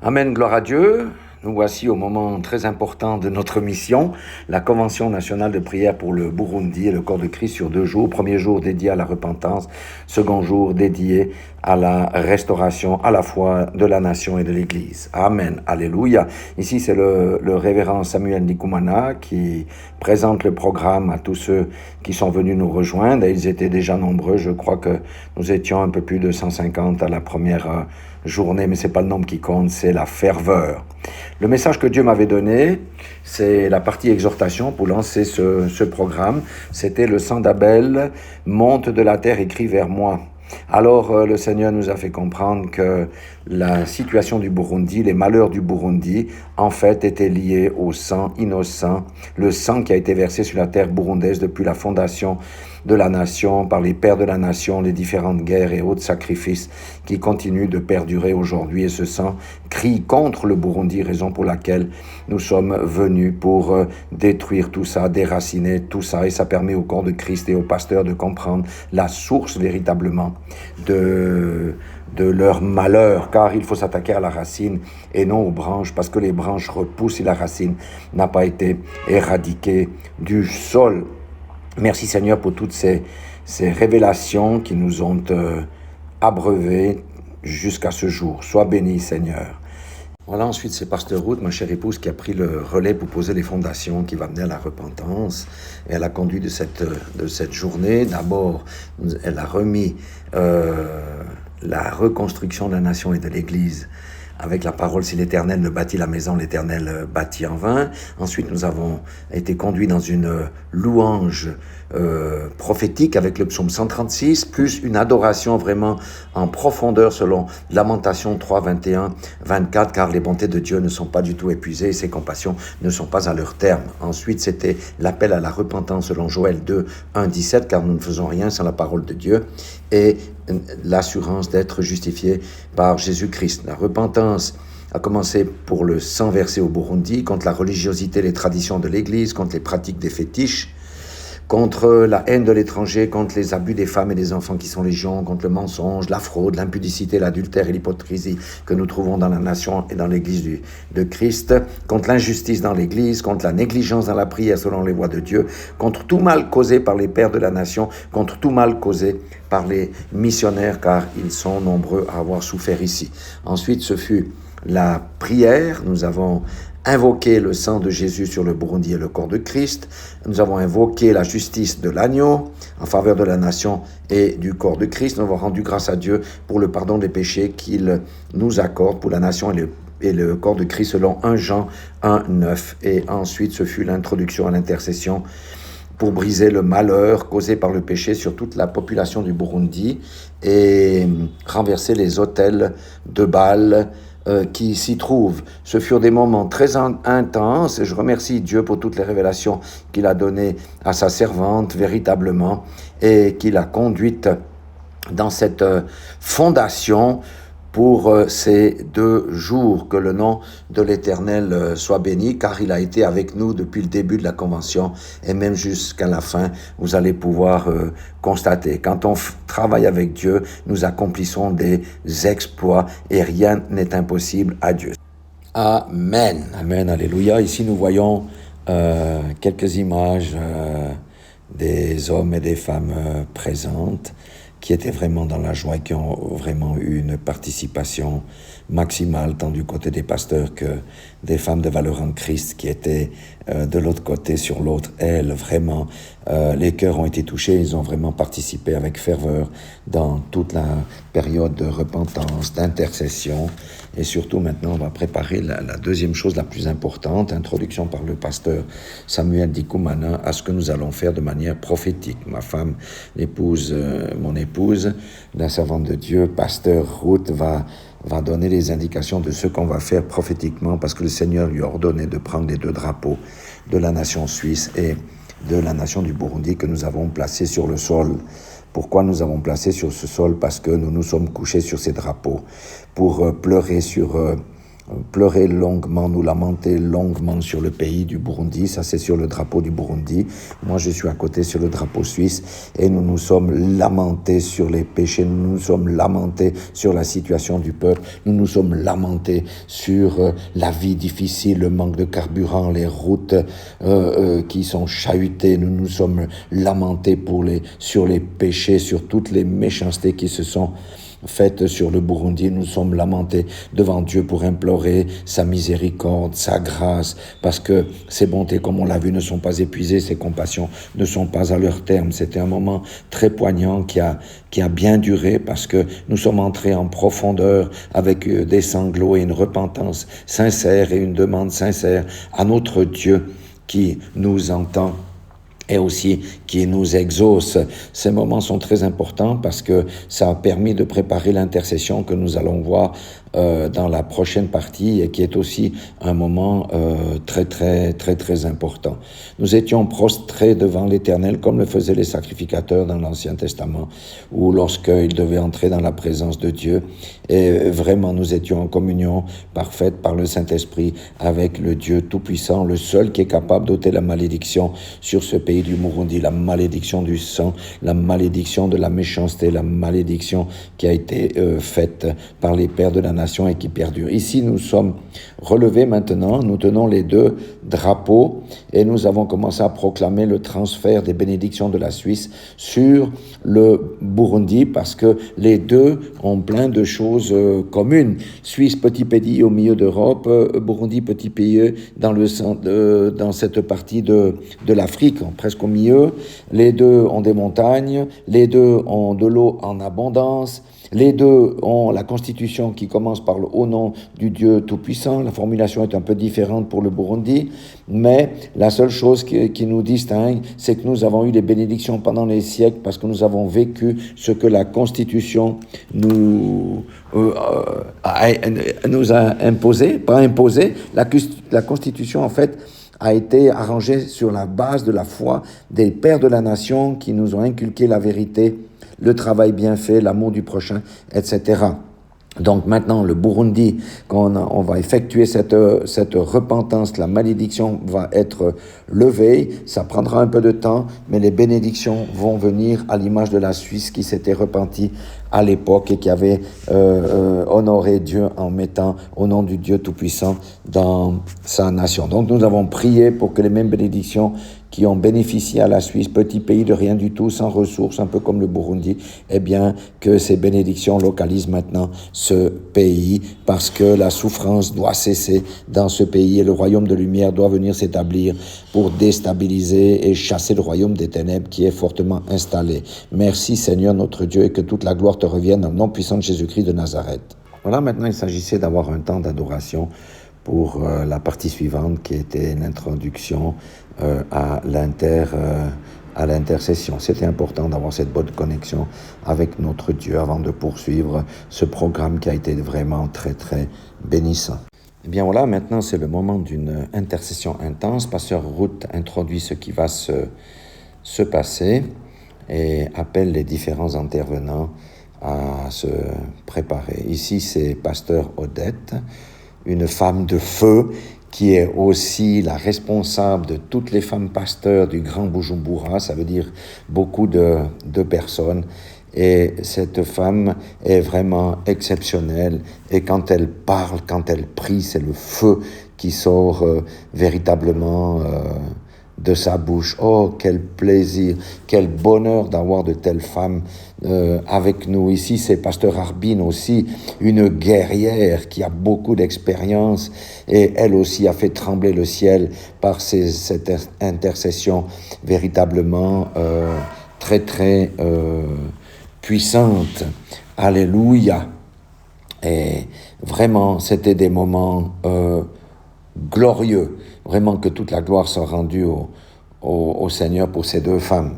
Amen, gloire à Dieu. Nous voici au moment très important de notre mission, la Convention nationale de prière pour le Burundi et le corps de Christ sur 2 jours. Premier jour dédié à la repentance, second jour dédié à la restauration à la fois de la nation et de l'Église. Amen, alléluia. Ici, c'est le révérend Samuel Ndikumana qui présente le programme à tous ceux qui sont venus nous rejoindre. Et ils étaient déjà nombreux, je crois que nous étions un peu plus de 150 à la première journée, mais c'est pas le nombre qui compte, c'est la ferveur. Le message que Dieu m'avait donné, c'est la partie exhortation pour lancer ce programme. C'était le sang d'Abel monte de la terre et crie vers moi. Alors le Seigneur nous a fait comprendre que la situation du Burundi, les malheurs du Burundi, en fait étaient liés au sang innocent, le sang qui a été versé sur la terre burundaise depuis la fondation de la nation, par les pères de la nation, les différentes guerres et autres sacrifices qui continuent de perdurer aujourd'hui. Et ce sang crie contre le Burundi, raison pour laquelle nous sommes venus pour détruire tout ça, déraciner tout ça. Et ça permet au corps de Christ et aux pasteurs de comprendre la source véritablement de leur malheur, car il faut s'attaquer à la racine et non aux branches, parce que les branches repoussent et la racine n'a pas été éradiquée du sol. Merci Seigneur pour toutes ces révélations qui nous ont abreuvés jusqu'à ce jour. Sois béni Seigneur. Voilà, ensuite c'est Pasteur Ruth, ma chère épouse, qui a pris le relais pour poser les fondations qui va mener à la repentance. Et elle a conduit de cette journée. D'abord, elle a remis la reconstruction de la nation et de l'Église avec la parole, si l'Éternel ne bâtit la maison, l'Éternel bâtit en vain. Ensuite, nous avons été conduits dans une louange prophétique avec le psaume 136, plus une adoration vraiment en profondeur selon Lamentation 3, 21, 24, car les bontés de Dieu ne sont pas du tout épuisées et ses compassions ne sont pas à leur terme. Ensuite, c'était l'appel à la repentance selon Joël 2, 1, 17, car nous ne faisons rien sans la parole de Dieu, et l'assurance d'être justifié par Jésus-Christ. La repentance a commencé pour le sang versé au Burundi, contre la religiosité, les traditions de l'Église, contre les pratiques des fétiches, contre la haine de l'étranger, contre les abus des femmes et des enfants qui sont légion, contre le mensonge, la fraude, l'impudicité, l'adultère et l'hypocrisie que nous trouvons dans la nation et dans l'Église de Christ, contre l'injustice dans l'Église, contre la négligence dans la prière selon les voies de Dieu, contre tout mal causé par les pères de la nation, contre tout mal causé par les missionnaires, car ils sont nombreux à avoir souffert ici. Ensuite, ce fut la prière. Nous avons invoqué le sang de Jésus sur le Burundi et le corps de Christ. Nous avons invoqué la justice de l'agneau en faveur de la nation et du corps de Christ. Nous avons rendu grâce à Dieu pour le pardon des péchés qu'il nous accorde pour la nation et le corps de Christ selon 1 Jean 1, 9. Et ensuite, ce fut l'introduction à l'intercession pour briser le malheur causé par le péché sur toute la population du Burundi et renverser les autels de Baal qui s'y trouvent. Ce furent des moments très intenses et je remercie Dieu pour toutes les révélations qu'il a données à sa servante véritablement et qu'il a conduite dans cette fondation pour ces 2 jours. Que le nom de l'Éternel soit béni, car il a été avec nous depuis le début de la Convention et même jusqu'à la fin, vous allez pouvoir constater. Quand on travaille avec Dieu, nous accomplissons des exploits et rien n'est impossible à Dieu. Amen. Amen, alléluia. Ici, nous voyons quelques images des hommes et des femmes présentes qui étaient vraiment dans la joie et qui ont vraiment eu une participation maximale, tant du côté des pasteurs que des femmes de valeur en Christ qui étaient de l'autre côté, sur l'autre aile. Vraiment, les cœurs ont été touchés, ils ont vraiment participé avec ferveur dans toute la période de repentance, d'intercession. Et surtout, maintenant, on va préparer la deuxième chose la plus importante, introduction par le pasteur Samuel Ndikumana à ce que nous allons faire de manière prophétique. Ma femme, mon épouse, la servante de Dieu, pasteur Ruth, va donner les indications de ce qu'on va faire prophétiquement, parce que le Seigneur lui a ordonné de prendre les 2 drapeaux de la nation suisse et de la nation du Burundi que nous avons placés sur le sol. Pourquoi nous avons placé sur ce sol? Parce que nous nous sommes couchés sur ces drapeaux pour pleurer sur pleurer longuement, nous lamenter longuement sur le pays du Burundi. Ça, c'est sur le drapeau du Burundi. Moi, je suis à côté sur le drapeau suisse et nous nous sommes lamentés sur les péchés, nous nous sommes lamentés sur la situation du peuple, nous nous sommes lamentés sur la vie difficile, le manque de carburant, les routes qui sont chahutées. Nous nous sommes lamentés sur les péchés, sur toutes les méchancetés qui se sont faites sur le Burundi. Nous sommes lamentés devant Dieu pour implorer sa miséricorde, sa grâce, parce que ses bontés, comme on l'a vu, ne sont pas épuisées, ses compassions ne sont pas à leur terme. C'était un moment très poignant qui a bien duré, parce que nous sommes entrés en profondeur avec des sanglots et une repentance sincère et une demande sincère à notre Dieu qui nous entend et aussi qui nous exauce. Ces moments sont très importants parce que ça a permis de préparer l'intercession que nous allons voir dans la prochaine partie et qui est aussi un moment très important. Nous étions prostrés devant l'Éternel comme le faisaient les sacrificateurs dans l'Ancien Testament, ou lorsqu'ils devaient entrer dans la présence de Dieu. Et vraiment, nous étions en communion parfaite par le Saint-Esprit avec le Dieu Tout-Puissant, le seul qui est capable d'ôter la malédiction sur ce pays du Burundi, la malédiction du sang, la malédiction de la méchanceté, la malédiction qui a été faite par les pères de la nation et qui perdure. Ici, nous sommes relevés maintenant, nous tenons les deux drapeaux et nous avons commencé à proclamer le transfert des bénédictions de la Suisse sur le Burundi parce que les deux ont plein de choses communes. Suisse, petit pays au milieu d'Europe, Burundi, petit pays dans cette partie de l'Afrique, presque au milieu. Les deux ont des montagnes, les deux ont de l'eau en abondance. Les deux ont la constitution qui commence par le haut nom du Dieu Tout-Puissant. La formulation est un peu différente pour le Burundi, mais la seule chose qui nous distingue, c'est que nous avons eu les bénédictions pendant les siècles parce que nous avons vécu ce que la constitution nous a imposé, pas imposé. La constitution, en fait, a été arrangée sur la base de la foi des pères de la nation qui nous ont inculqué la vérité, le travail bien fait, l'amour du prochain, etc. Donc maintenant, le Burundi, quand on va effectuer cette repentance, la malédiction va être levée. Ça prendra un peu de temps, mais les bénédictions vont venir à l'image de la Suisse qui s'était repentie à l'époque et qui avait honoré Dieu en mettant au nom du Dieu Tout-Puissant dans sa nation. Donc nous avons prié pour que les mêmes bénédictions qui ont bénéficié à la Suisse, petit pays de rien du tout, sans ressources, un peu comme le Burundi, eh bien, que ces bénédictions localisent maintenant ce pays, parce que la souffrance doit cesser dans ce pays et le royaume de lumière doit venir s'établir pour déstabiliser et chasser le royaume des ténèbres qui est fortement installé. Merci Seigneur notre Dieu et que toute la gloire te revienne dans le nom puissant de Jésus-Christ de Nazareth. Voilà, maintenant il s'agissait d'avoir un temps d'adoration pour la partie suivante qui était l'introduction à l'intercession. C'était important d'avoir cette bonne connexion avec notre Dieu avant de poursuivre ce programme qui a été vraiment très bénissant. Eh bien voilà, maintenant c'est le moment d'une intercession intense. Pasteur Ruth introduit ce qui va se passer et appelle les différents intervenants à se préparer. Ici c'est Pasteur Odette, une femme de feu qui est aussi la responsable de toutes les femmes pasteurs du Grand Bujumbura, ça veut dire beaucoup de personnes. Et cette femme est vraiment exceptionnelle. Et quand elle parle, quand elle prie, c'est le feu qui sort véritablement de sa bouche. Oh, quel plaisir, quel bonheur d'avoir de telles femmes avec nous. Ici, c'est Pasteur Arbin aussi, une guerrière qui a beaucoup d'expérience et elle aussi a fait trembler le ciel par cette intercession véritablement très puissante. Alléluia. Et vraiment, c'était des moments glorieux. Vraiment que toute la gloire soit rendue au Seigneur pour ces deux femmes.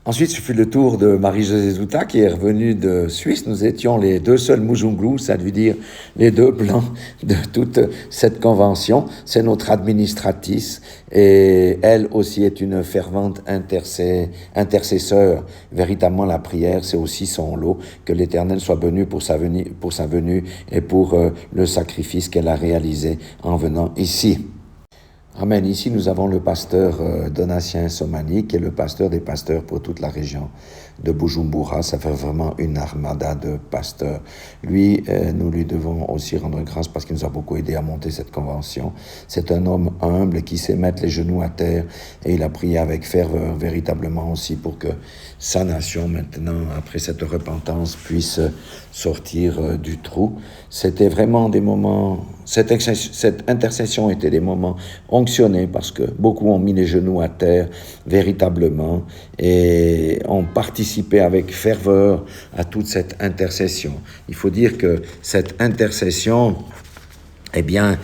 Ensuite, je fais le tour de Marie-Josée Zouta, qui est revenue de Suisse. Nous étions les deux seuls Mujunglou, ça veut dire les deux blancs de toute cette convention. C'est notre administratrice et elle aussi est une fervente intercesseur. Véritablement, la prière, c'est aussi son lot. Que l'Éternel soit béni pour sa venue et pour le sacrifice qu'elle a réalisé en venant ici. Amen. Ici, nous avons le pasteur Donatien Somani, qui est le pasteur des pasteurs pour toute la région de Bujumbura. Ça fait vraiment une armada de pasteurs. Lui, nous lui devons aussi rendre grâce parce qu'il nous a beaucoup aidé à monter cette convention. C'est un homme humble qui sait mettre les genoux à terre et il a prié avec ferveur véritablement aussi pour que sa nation, maintenant, après cette repentance, puisse sortir du trou. C'était vraiment des moments... Cette intercession était des moments onctionnés parce que beaucoup ont mis les genoux à terre véritablement et ont participé avec ferveur à toute cette intercession. Il faut dire que cette intercession, eh bien,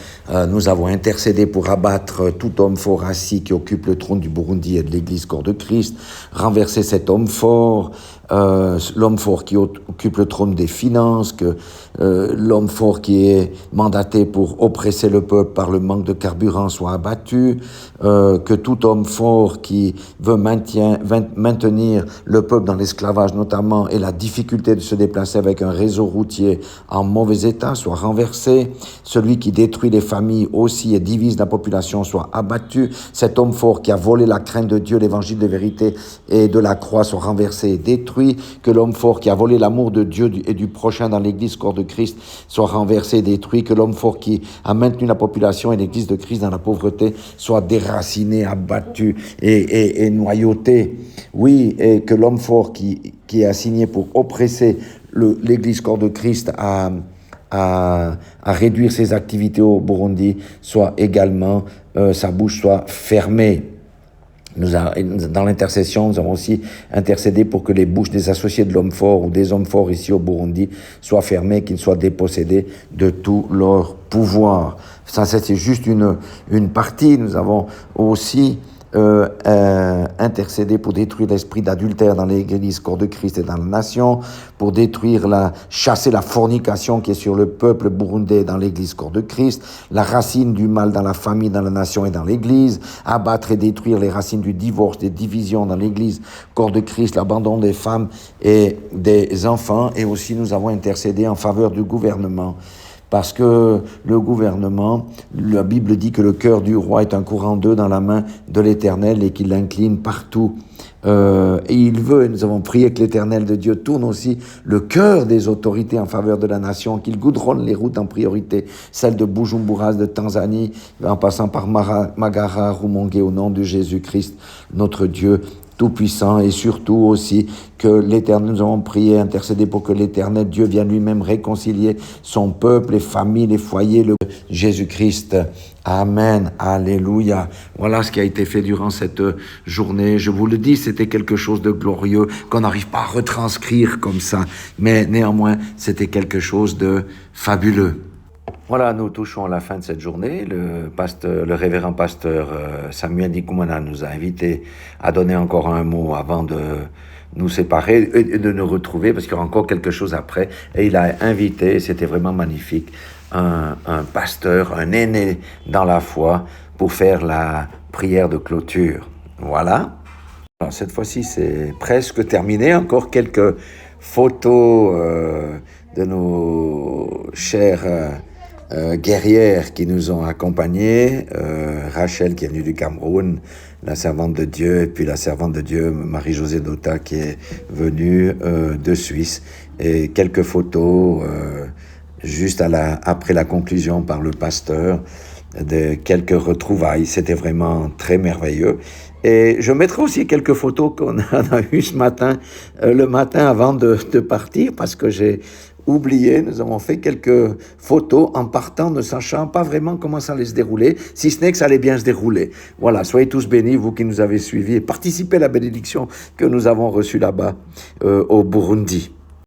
nous avons intercédé pour abattre tout homme fort assis qui occupe le trône du Burundi et de l'Église Corps de Christ, renverser cet homme fort, l'homme fort qui occupe le trône des finances, que l'homme fort qui est mandaté pour oppresser le peuple par le manque de carburant soit abattu, que tout homme fort qui veut maintenir le peuple dans l'esclavage notamment et la difficulté de se déplacer avec un réseau routier en mauvais état soit renversé, celui qui détruit les familles aussi et divise la population soit abattu, cet homme fort qui a volé la crainte de Dieu, l'évangile de vérité et de la croix soit renversé et détruit, que l'homme fort qui a volé l'amour de Dieu et du prochain dans l'église corps de Christ soit renversé et détruit, que l'homme fort qui a maintenu la population et l'église de Christ dans la pauvreté soit déraciné, abattu et noyauté. Oui, et que l'homme fort qui est assigné pour oppresser l'église corps de Christ à réduire ses activités au Burundi soit également, sa bouche soit fermée. Dans l'intercession, nous avons aussi intercédé pour que les bouches des associés de l'homme fort ou des hommes forts ici au Burundi soient fermées, qu'ils soient dépossédés de tout leur pouvoir. Ça, c'est juste une partie. Nous avons aussi intercéder pour détruire l'esprit d'adultère dans l'église corps de Christ et dans la nation, pour chasser la fornication qui est sur le peuple burundais dans l'église corps de Christ, la racine du mal dans la famille, dans la nation et dans l'église, abattre et détruire les racines du divorce, des divisions dans l'église corps de Christ, l'abandon des femmes et des enfants, et aussi nous avons intercédé en faveur du gouvernement. Parce que le gouvernement, la Bible dit que le cœur du roi est un courant d'eau dans la main de l'Éternel et qu'il l'incline partout. Et il veut, et nous avons prié que l'Éternel de Dieu tourne aussi le cœur des autorités en faveur de la nation, qu'il goudronne les routes en priorité, celle de Bujumbura, de Tanzanie, en passant par Magara, Rumongue, au nom de Jésus-Christ, notre Dieu tout-puissant, et surtout aussi que l'Éternel, nous avons prié, intercédé pour que l'Éternel Dieu vienne lui-même réconcilier son peuple, les familles, les foyers, le Jésus-Christ. Amen, alléluia. Voilà ce qui a été fait durant cette journée. Je vous le dis, c'était quelque chose de glorieux qu'on n'arrive pas à retranscrire comme ça, mais néanmoins, c'était quelque chose de fabuleux. Voilà, nous touchons à la fin de cette journée. Le révérend pasteur Samuel Ndikumana nous a invités à donner encore un mot avant de nous séparer et de nous retrouver, parce qu'il y aura encore quelque chose après. Et il a invité, c'était vraiment magnifique, un pasteur, un aîné dans la foi, pour faire la prière de clôture. Voilà. Alors, cette fois-ci, c'est presque terminé. Encore quelques photos de nos chers guerrières qui nous ont accompagnés, Rachel qui est venue du Cameroun, la servante de Dieu, et puis la servante de Dieu, Marie-Josée Dota, qui est venue de Suisse, et quelques photos juste après la conclusion par le pasteur de quelques retrouvailles. C'était vraiment très merveilleux. Et je mettrai aussi quelques photos qu'on a eues ce matin, le matin avant de partir, parce que j'ai oublié. Nous avons fait quelques photos en partant, ne sachant pas vraiment comment ça allait se dérouler, si ce n'est que ça allait bien se dérouler. Voilà, soyez tous bénis, vous qui nous avez suivis, et participez à la bénédiction que nous avons reçue là-bas au Burundi.